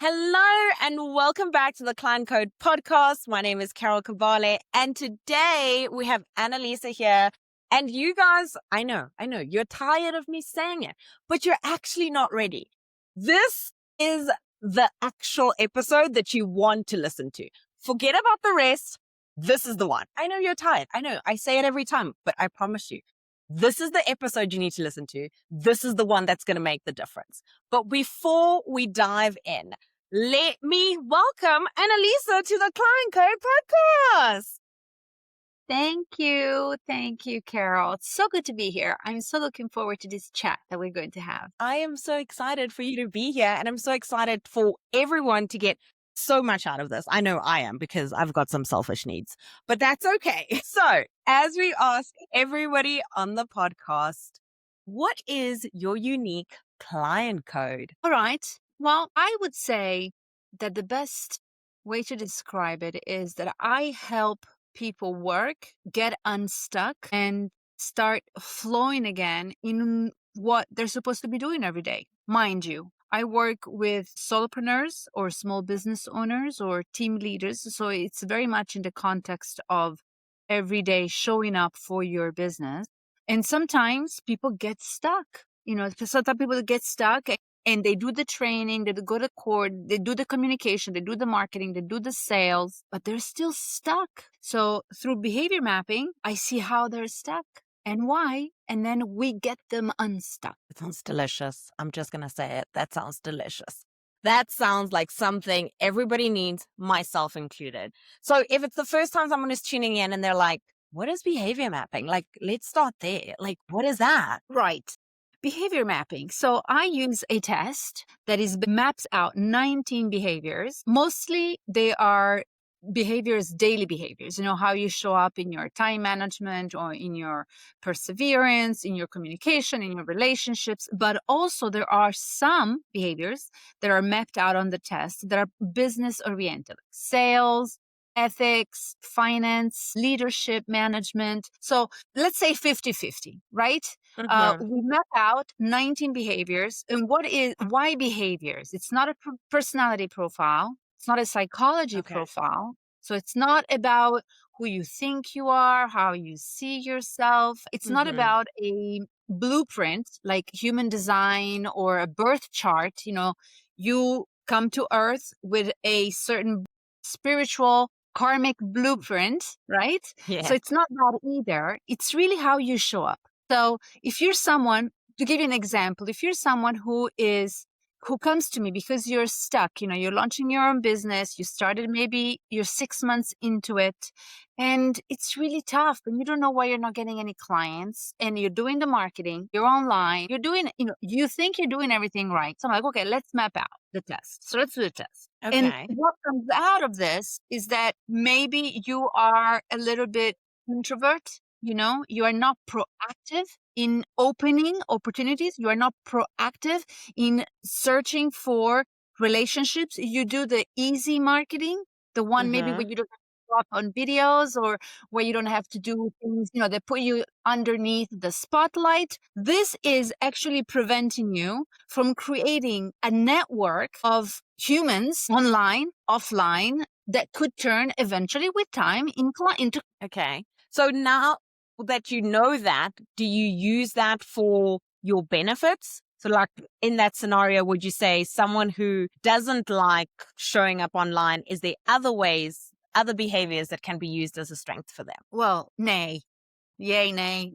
Hello and welcome back to the Client Code podcast. My name is Carol Kabale, and today we have Annalisa here. And you guys, I know, you're tired of me saying it, but you're actually not ready. This is the actual episode that you want to listen to. Forget about the rest. This is the one. I know you're tired. I know I say it every time, but I promise you, this is the episode you need to listen to. This is the one that's going to make the difference. But before we dive in, let me welcome Annalisa to the Client Code podcast. Thank you. Thank you, Carol. It's so good to be here. I'm so looking forward to this chat that we're going to have. I am so excited for you to be here, and I'm so excited for everyone to get so much out of this. I know I am, because I've got some selfish needs, but that's okay. So, as we ask everybody on the podcast, what is your unique client code? All right. Well, I would say that the best way to describe it is that I help people work, get unstuck, and start flowing again in what they're supposed to be doing every day. Mind you, I work with solopreneurs or small business owners or team leaders. So it's very much in the context of every day showing up for your business. And sometimes people get stuck, because sometimes people get stuck and they do the training, they go to court, they do the communication, they do the marketing, they do the sales, but they're still stuck. So through behavior mapping, I see how they're stuck and why, and then we get them unstuck. It sounds delicious. I'm just going to say it. That sounds delicious. That sounds like something everybody needs, myself included. So if it's the first time someone is tuning in and they're like, what is behavior mapping? Like, let's start there. Like, what is that? Right. Behavior mapping. So I use a test that maps out 19 behaviors. Mostly they are behaviors, daily behaviors, how you show up in your time management or in your perseverance, in your communication, in your relationships. But also there are some behaviors that are mapped out on the test that are business oriented, like sales, ethics, finance, leadership, management. So let's say 50-50, right? We map out 19 behaviors. And why behaviors? It's not a personality profile. It's not a psychology profile. So it's not about who you think you are, how you see yourself. It's not about a blueprint like human design or a birth chart. You come to Earth with a certain spiritual karmic blueprint, right? Yeah. So it's not that either. It's really how you show up. So if you're someone, to give you an example, if you're someone who comes to me because you're stuck, you're launching your own business, maybe you're 6 months into it, and it's really tough, and you don't know why you're not getting any clients, and you're doing the marketing, you're online, you're doing, you think you're doing everything right. So I'm like, okay, let's map out the test. So let's do the test. Okay. And what comes out of this is that maybe you are a little bit introvert. You are not proactive in opening opportunities. You are not proactive in searching for relationships. You do the easy marketing, the one maybe where you don't have to go up on videos or where you don't have to do things, they put you underneath the spotlight. This is actually preventing you from creating a network of humans online, offline, that could turn eventually with time into. Okay. So now that you know that, do you use that for your benefits? So like in that scenario, would you say someone who doesn't like showing up online, is there other behaviors that can be used as a strength for them? Well, nay. Yay, nay.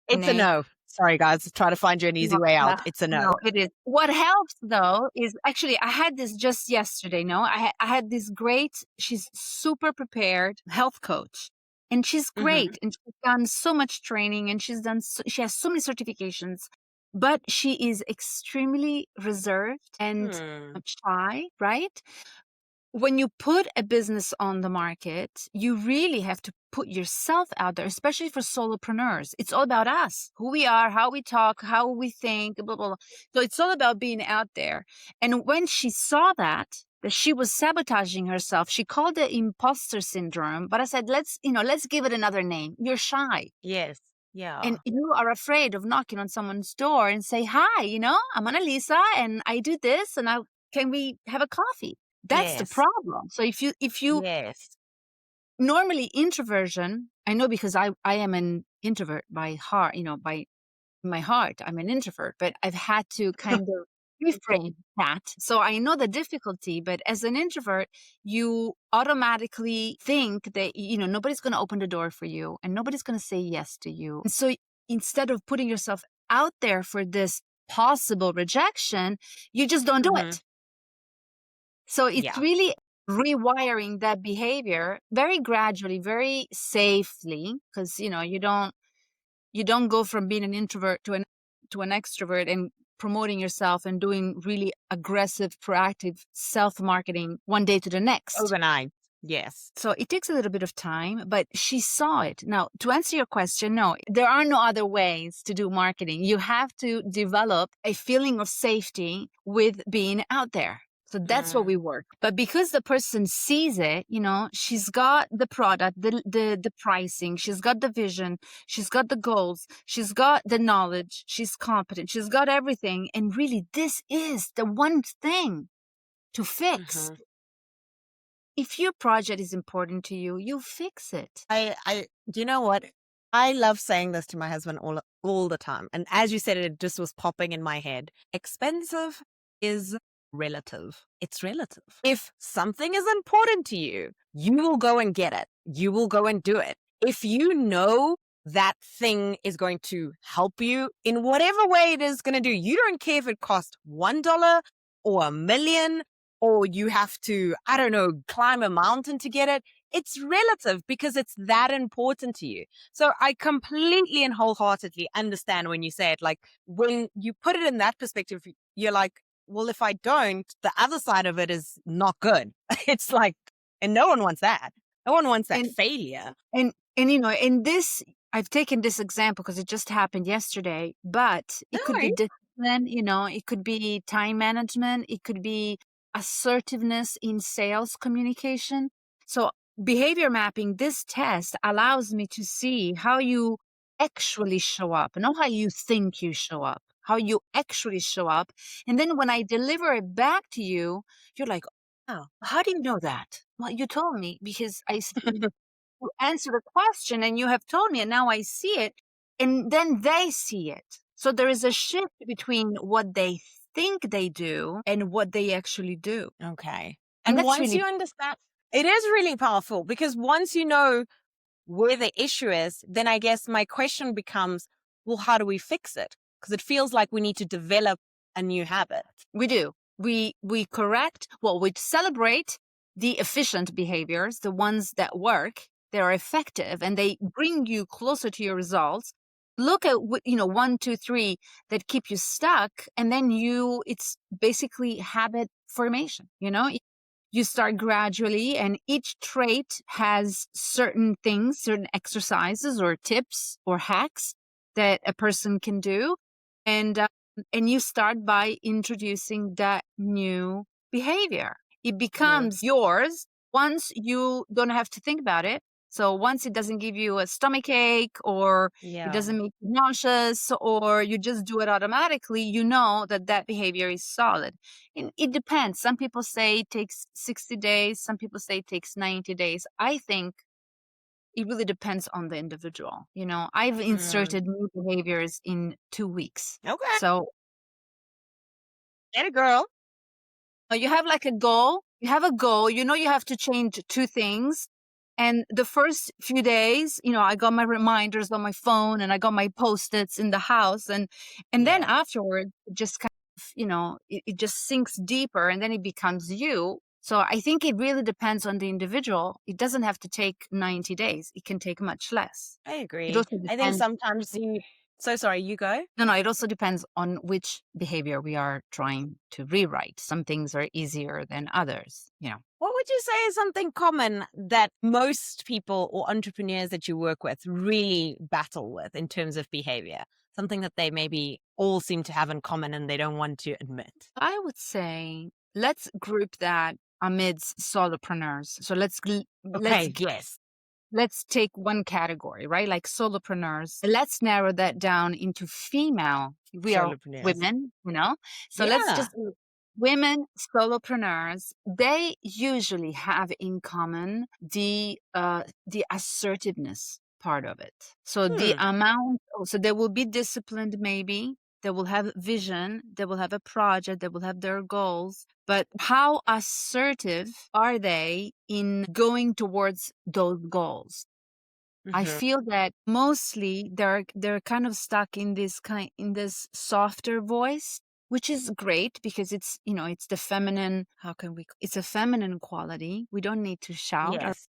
It's a no. Sorry, guys. Try to find you an easy way out. It's a no. No, it is. What helps though is actually, I had this just yesterday. I had this great, she's super prepared health coach. And she's great. And she's done so much training and she has so many certifications, but she is extremely reserved and shy, right? When you put a business on the market, you really have to put yourself out there, especially for solopreneurs. It's all about us, who we are, how we talk, how we think, blah, blah, blah. So it's all about being out there. And when she saw that she was sabotaging herself, she called it imposter syndrome. But I said, let's give it another name. You're shy. Yes. Yeah. And you are afraid of knocking on someone's door and say, hi, I'm Annalisa and I do this and can we have a coffee? That's the Yes. problem. So if you Yes. normally introversion, I know because I am an introvert by heart, by my heart, I'm an introvert, but I've had to kind of reframe that. So I know the difficulty, but as an introvert, you automatically think that, nobody's going to open the door for you and nobody's going to say yes to you. And so instead of putting yourself out there for this possible rejection, you just don't do Hmm. it. So it's Yeah. really rewiring that behavior very gradually, very safely, because, you don't go from being an introvert to an extrovert and promoting yourself and doing really aggressive, proactive self-marketing one day to the next. Overnight. Yes. So it takes a little bit of time, but she saw it. Now, to answer your question, no, there are no other ways to do marketing. You have to develop a feeling of safety with being out there. So that's what Mm. we work. But because the person sees it, she's got the product, the pricing, she's got the vision, she's got the goals, she's got the knowledge, she's competent, she's got everything. And really, this is the one thing to fix. Hmm. If your project is important to you, you fix it. You know what? I love saying this to my husband all the time. And as you said, it just was popping in my head. Expensive is relative. It's relative. If something is important to you, you will go and get it. You will go and do it. If you know that thing is going to help you in whatever way it is going to do, you don't care if it costs $1 or $1 million, or you have to, I don't know, climb a mountain to get it. It's relative because it's that important to you. So I completely and wholeheartedly understand when you say it. Like, when you put it in that perspective, you're like, well, if I don't, the other side of it is not good. It's like, and no one wants that. No one wants that And failure. in this, I've taken this example because it just happened yesterday, but No, it could be discipline, it could be time management, it could be assertiveness in sales communication. So behavior mapping, this test allows me to see how you actually show up, not how you think you show up, how you actually show up. And then when I deliver it back to you, you're like, oh, how do you know that? Well, you told me because I you answer the question and you have told me and now I see it, and then they see it. So there is a shift between what they think they do and what they actually do. okay. And And that's once really you understand, it is really powerful, because once you know where the issue is, then I guess my question becomes, well, how do we fix it? Because it feels like we need to develop a new habit. we do. We correct, well, we celebrate the efficient behaviors, the ones that work, they're effective and they bring you closer to your results. Look at what, 1, 2, 3 that keep you stuck, and then it's basically habit formation. You start gradually, and each trait has certain things, certain exercises or tips or hacks that a person can do. And you start by introducing that new behavior. It Mhm. becomes yours once you don't have to think about it. So once it doesn't give you a stomach ache, or it Yeah. doesn't make you nauseous, or you just do it automatically, you know that that behavior is solid. And it depends. Some people say it takes 60 days. Some people say it takes 90 days. I think it really depends on the individual. I've Mm. inserted new behaviors in 2 weeks. Okay. So Get a girl. you have like a goal. You have a goal. You have to change 2 things. And the first few days, I got my reminders on my phone and I got my post-its in the house. And then Yeah, afterward, it just kind of, it just sinks deeper and then it becomes you. So I think it really depends on the individual. It doesn't have to take 90 days. It can take much less. I It agree. also I think depends. sometimes so sorry, you go. No, no, it also depends on which behavior we are trying to rewrite. Some things are easier than others. What would you say is something common that most people or entrepreneurs that you work with really battle with in terms of behavior? Something that they maybe all seem to have in common and they don't want to admit. I would say let's group that amidst solopreneurs. So Okay, yes. let's take one category, right? Like solopreneurs. Let's narrow that down into female. We are Solopreneurs. women. So let's Yeah. just women solopreneurs, they usually have in common the assertiveness part of it. So the Hmm. amount, so they will be disciplined, maybe they will have vision, they will have a project, they will have their goals, but how assertive are they in going towards those goals? I Mm-hmm. feel that mostly they're kind of stuck in this softer voice, which is great because it's, it's the feminine. How can we? It's a feminine quality. We don't need to shout. Our Yes.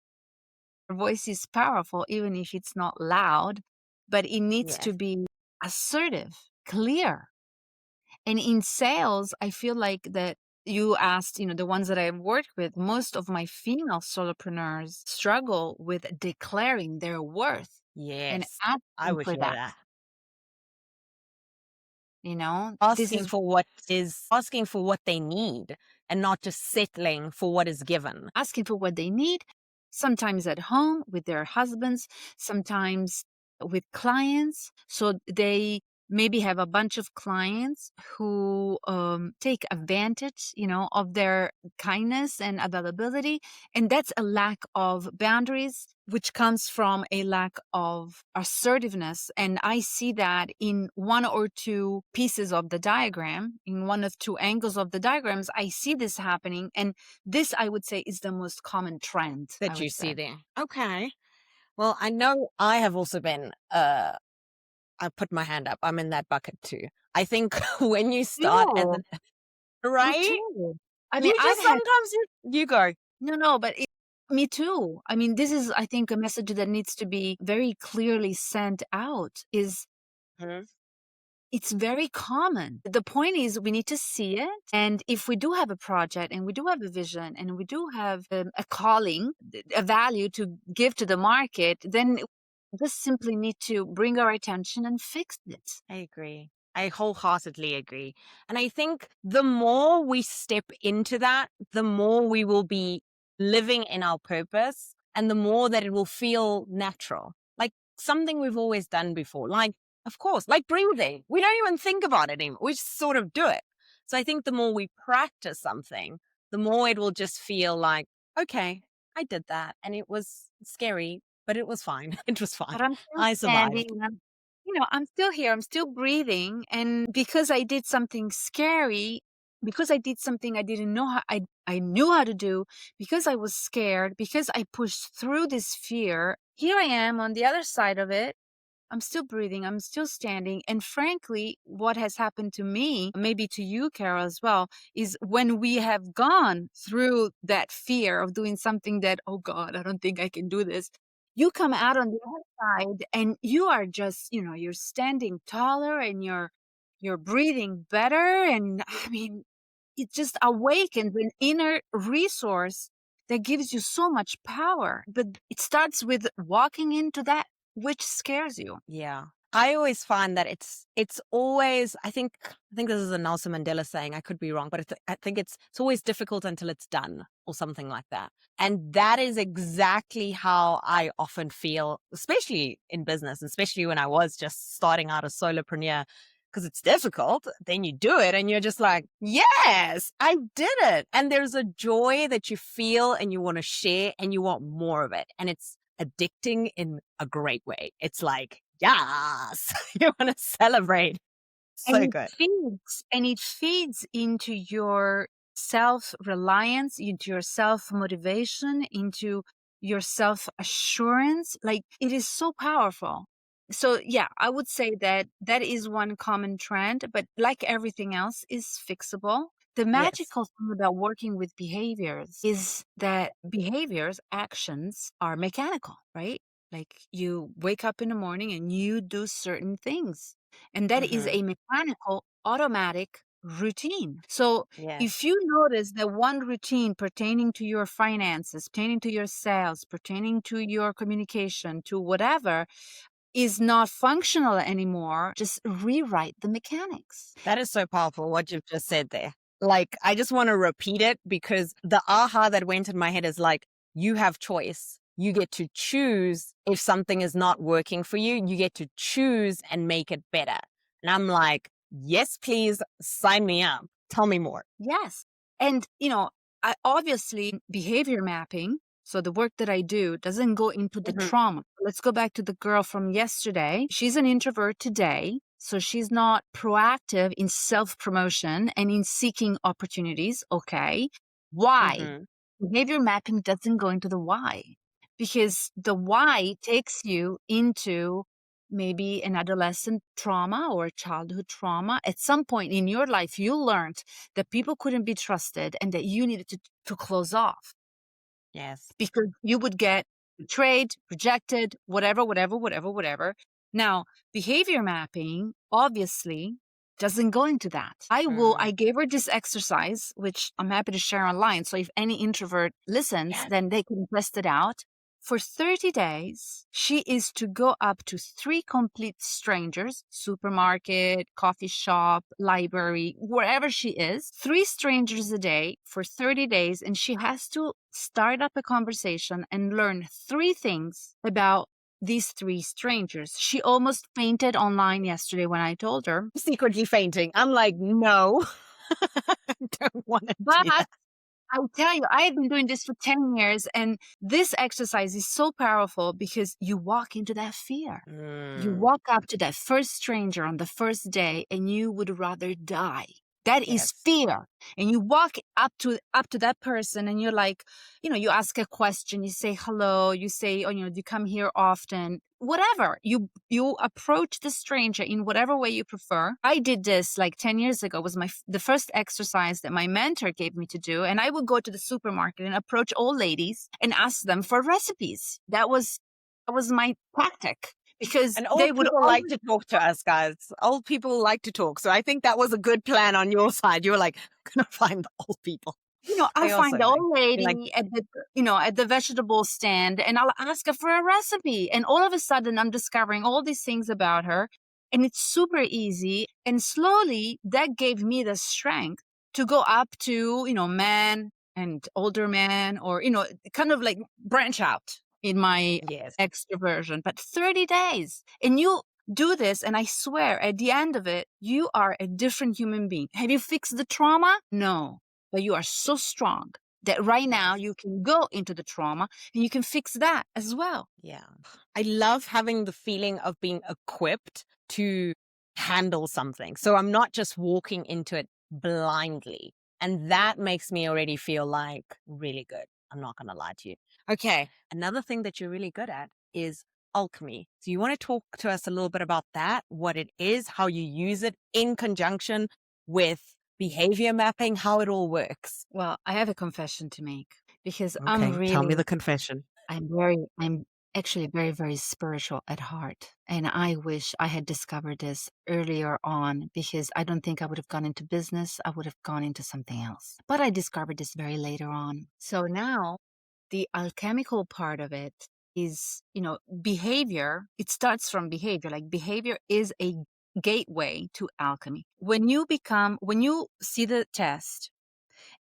voice is powerful, even if it's not loud, but it needs to Yes. be assertive, clear. And in sales, I feel like that you asked, the ones that I've worked with, most of my female solopreneurs struggle with declaring their worth and Yes. I asking would for hear that. that. This is Asking for what they need and not just settling for what is given. asking for what they need, sometimes at home with their husbands, sometimes with clients. So they maybe have a bunch of clients who take advantage, of their kindness and availability. And that's a lack of boundaries, which comes from a lack of assertiveness. And I see that in one or two pieces of the diagram, in one of two angles of the diagrams, I see this happening. And this, I would say, is the most common trend, I That you would see say. there. Okay. Well, I know I have also been, I put my hand up. I'm in that bucket too. I think when you start as You, an, you right? too. I mean, You I've just had, sometimes you go. no, but me too. I mean, this is, I think, a message that needs to be very clearly sent out is Mhm. it's very common. The point is we need to see it. And if we do have a project and we do have a vision and we do have a calling, a value to give to the market, then we just simply need to bring our attention and fix it. I agree. I wholeheartedly agree. And I think the more we step into that, the more we will be living in our purpose and the more that it will feel natural. Like something we've always done before. Like, of course, like breathing. We don't even think about it anymore. We just sort of do it. So I think the more we practice something, the more it will just feel like, okay, I did that. And it was scary, but it was fine. It was fine. But I'm still I standing survived. and I'm still here. I'm still breathing. And because I did something scary, because I did something I didn't know I knew how to do, because I was scared, because I pushed through this fear, here I am on the other side of it. I'm still breathing. I'm still standing. And frankly, what has happened to me, maybe to you, Carol, as well, is when we have gone through that fear of doing something that, oh God, I don't think I can do this. You come out on the other side and you are just, you're standing taller and you're breathing better. And I mean, it just awakens an inner resource that gives you so much power. But it starts with walking into that which scares you. Yeah. I always find that it's always I think this is a Nelson Mandela saying. I could be wrong, but I think it's always difficult until it's done or something like that. And that is exactly how I often feel, especially in business, especially when I was just starting out as solopreneur, because it's difficult. Then you do it and you're just like, yes, I did it. And there's a joy that you feel and you want to share and you want more of it. And it's addicting in a great way. It's like, yes, you want to celebrate. And So good. it feeds into your self-reliance, into your self-motivation, into your self-assurance. Like it is so powerful. So yeah, I would say that that is one common trend, but like everything else is fixable. The Yes. magical thing about working with behaviors is that behaviors, actions are mechanical, right? Like you wake up in the morning and you do certain things. And that is Hmm. a mechanical, automatic routine. So if Yes. you notice that one routine pertaining to your finances, pertaining to your sales, pertaining to your communication, to whatever, is not functional anymore, just rewrite the mechanics. That is so powerful what you've just said there. Like, I just want to repeat it because the aha that went in my head is like, you have choice. You get to choose if something is not working for you. You get to choose and make it better. And I'm like, yes, please sign me up. Tell me more. Yes. And, I obviously behavior mapping. So the work that I do doesn't go into the Mhm. trauma. Let's go back to the girl from yesterday. She's an introvert today. So she's not proactive in self promotion and in seeking opportunities. Okay. Why? Mhm. Behavior mapping doesn't go into the why, because the why takes you into maybe an adolescent trauma or a childhood trauma. At some point in your life, you learned that people couldn't be trusted and that you needed to close off Yes. because you would get betrayed, rejected, whatever. Now, behavior mapping obviously doesn't go into that. I gave her this exercise, which I'm happy to share online. So if any introvert listens, Yes. then they can test it out. For 30 days, she is to go up to 3 complete strangers, supermarket, coffee shop, library, wherever she is, 3 strangers a day for 30 days. And she has to start up a conversation and learn 3 things about these 3 strangers. She almost fainted online yesterday when I told her. Secretly fainting. I'm like, no, I don't want to But do that. I'll tell you, I have been doing this for 10 years, and this exercise is so powerful because you walk into that fear. You walk up to that first stranger on the first day and you would rather die. That is Yes. fear. And you walk up to that person and you're like, you ask a question, you say hello, you say, do you come here often? Whatever. You approach the stranger in whatever way you prefer. I did this like 10 years ago. It was the first exercise that my mentor gave me to do. And I would go to the supermarket and approach old ladies and ask them for recipes. That was my tactic. Because And they old would people like always, to talk to us, guys. Old people like to talk. So I think that was a good plan on your side. You were like, I'm going to find the old people. I'll They also find the like, old you're like, lady at the vegetable stand and I'll ask her for a recipe. And all of a sudden I'm discovering all these things about her and it's super easy. And slowly that gave me the strength to go up to, men and older men or, kind of like branch out in my yes. extroversion. But 30 days and you do this and I swear at the end of it, you are a different human being. Have you fixed the trauma? No. But you are so strong that right now Yes. you can go into the trauma and you can fix that as well. Yeah. I love having the feeling of being equipped to handle something. So I'm not just walking into it blindly. And that makes me already feel like really good. I'm not going to lie to you. Okay. Another thing that you're really good at is alchemy. So you want to talk to us a little bit about that, what it is, how you use it in conjunction with behavior mapping, how it all works. Well, I have a confession to make because Okay. Tell me the confession. I'm actually very, very spiritual at heart. And I wish I had discovered this earlier on because I don't think I would have gone into business. I would have gone into something else. But I discovered this very later on. So now the alchemical part of it is, behavior. It starts from behavior. Like behavior is a gateway to alchemy. When you see the test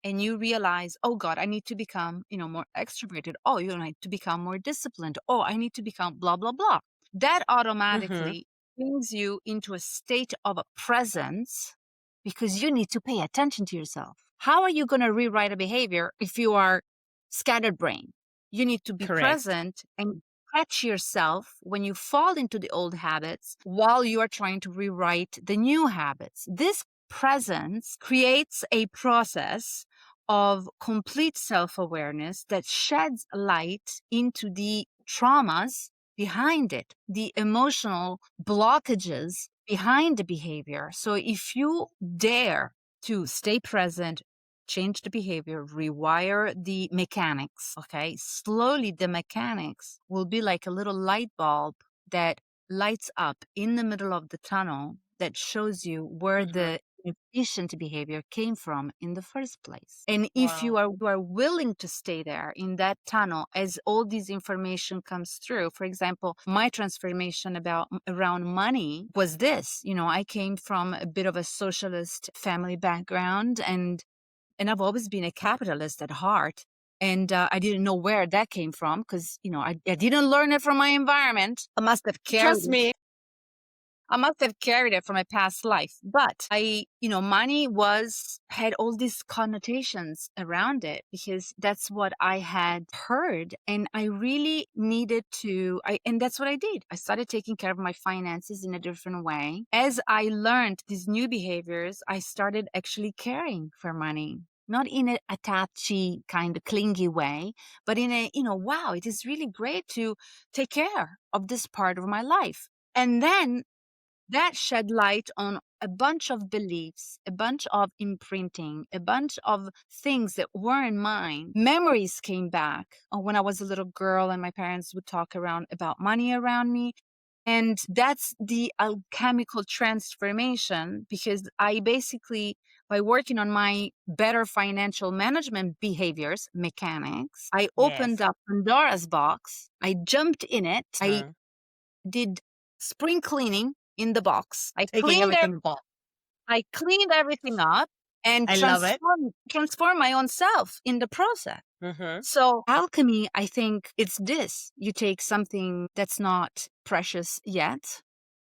and you realize, oh God, I need to become, more extroverted. Oh, you need to become more disciplined. Oh, I need to become blah, blah, blah. That Mm-hmm. automatically brings you into a state of a presence because you need to pay attention to yourself. How are you going to rewrite a behavior if you are scattered brain? You need to be Correct. present and catch yourself when you fall into the old habits while you are trying to rewrite the new habits. This presence creates a process of complete self-awareness that sheds light into the traumas behind it, the emotional blockages behind the behavior. So if you dare to stay present, change the behavior, rewire the mechanics, okay, slowly the mechanics will be like a little light bulb that lights up in the middle of the tunnel that shows you where Mm-hmm. the efficient behavior came from in the first place. And if Wow. you are willing to stay there in that tunnel as all this information comes through, for example, my transformation around money was this. I came from a bit of a socialist family background and I've always been a capitalist at heart. And I didn't know where that came from because, I didn't learn it from my environment. I must have carried Trust it. me. I must have carried it from a past life. But money had all these connotations around it because that's what I had heard. And I really needed and that's what I did. I started taking care of my finances in a different way. As I learned these new behaviors, I started actually caring for money. Not in a attachy kind of clingy way, but in a, wow, it is really great to take care of this part of my life. And then that shed light on a bunch of beliefs, a bunch of imprinting, a bunch of things that weren't mine. Memories came back when I was a little girl and my parents would talk about money around me. And that's the alchemical transformation, because I basically, by working on my better financial management behaviors, mechanics, I opened Yes. up Pandora's box. I jumped in it. I Mm. did spring cleaning in the box. Taking everything back. I cleaned everything up and I love it. transformed my own self in the process. Mm-hmm. So alchemy, I think it's this. You take something that's not precious yet.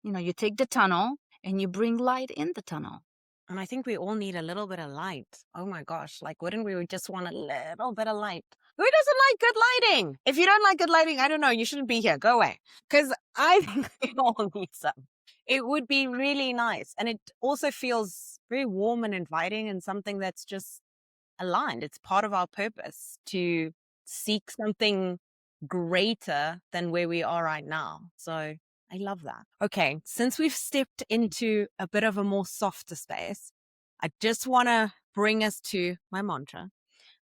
You take the tunnel and you bring light in the tunnel. And I think we all need a little bit of light. Oh my gosh. Like, wouldn't we just want a little bit of light? Who doesn't like good lighting? If you don't like good lighting, I don't know. You shouldn't be here. Go away. Because I think we all need some. It would be really nice. And it also feels very warm and inviting and something that's just aligned. It's part of our purpose to seek something greater than where we are right now. So I love that. Okay, since we've stepped into a bit of a more softer space, I just want to bring us to my mantra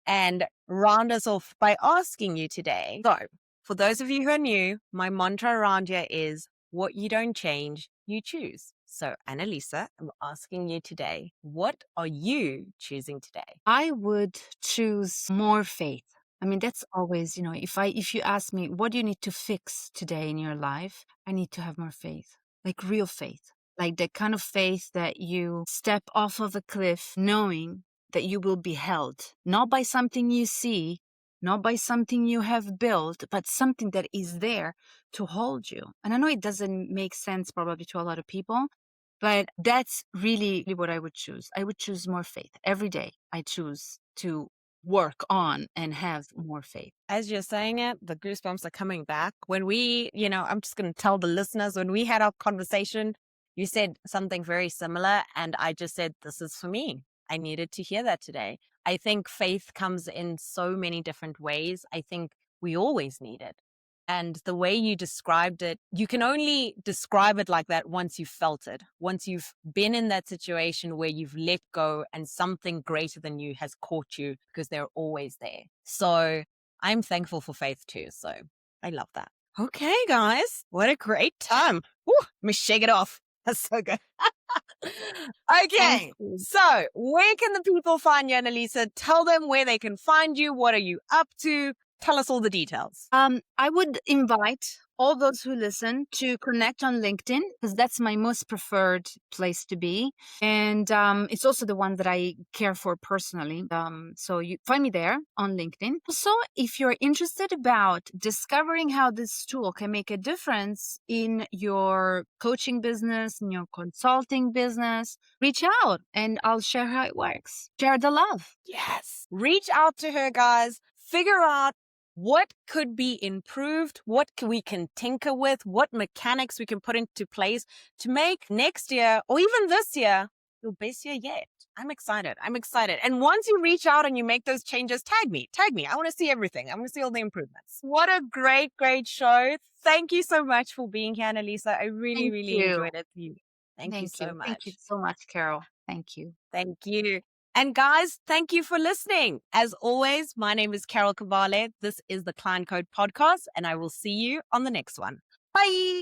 and round us off by asking you today. So, for those of you who are new, my mantra around here is what you don't change, you choose. So, Annalisa, I'm asking you today, what are you choosing today? I would choose more faith. I mean, that's always, if you ask me, what do you need to fix today in your life? I need to have more faith, like real faith, like the kind of faith that you step off of a cliff knowing that you will be held, not by something you see, not by something you have built, but something that is there to hold you. And I know it doesn't make sense probably to a lot of people, but that's really what I would choose. I would choose more faith. Every day I choose to work on and have more faith. As you're saying it, the goosebumps are coming back. When I'm just going to tell the listeners, when we had our conversation, you said something very similar. And I just said, this is for me. I needed to hear that today. I think faith comes in so many different ways. I think we always need it. And the way you described it, you can only describe it like that once you've felt it, once you've been in that situation where you've let go and something greater than you has caught you, because they're always there. So I'm thankful for faith too. So I love that. Okay, guys, what a great time. Woo, let me shake it off. That's so good. Okay, so where can the people find you, Annalisa? Tell them where they can find you. What are you up to? Tell us all the details. I would invite all those who listen to connect on LinkedIn, because that's my most preferred place to be. And it's also the one that I care for personally. So you find me there on LinkedIn. Also, if you're interested about discovering how this tool can make a difference in your coaching business, in your consulting business, reach out and I'll share how it works. Share the love. Yes. Reach out to her, guys. Figure out what could be improved, what we can tinker with, what mechanics we can put into place to make next year or even this year your best year yet. I'm excited. And once you reach out and you make those changes, tag me. I want to see everything. I want to see all the improvements. What a great, great show. Thank you so much for being here, Annalisa. I really enjoyed it. Thank you so much. Thank you so much, Carol. Thank you. Thank you. And guys, thank you for listening. As always, my name is Carol Cavale. This is the Client Code Podcast, and I will see you on the next one. Bye.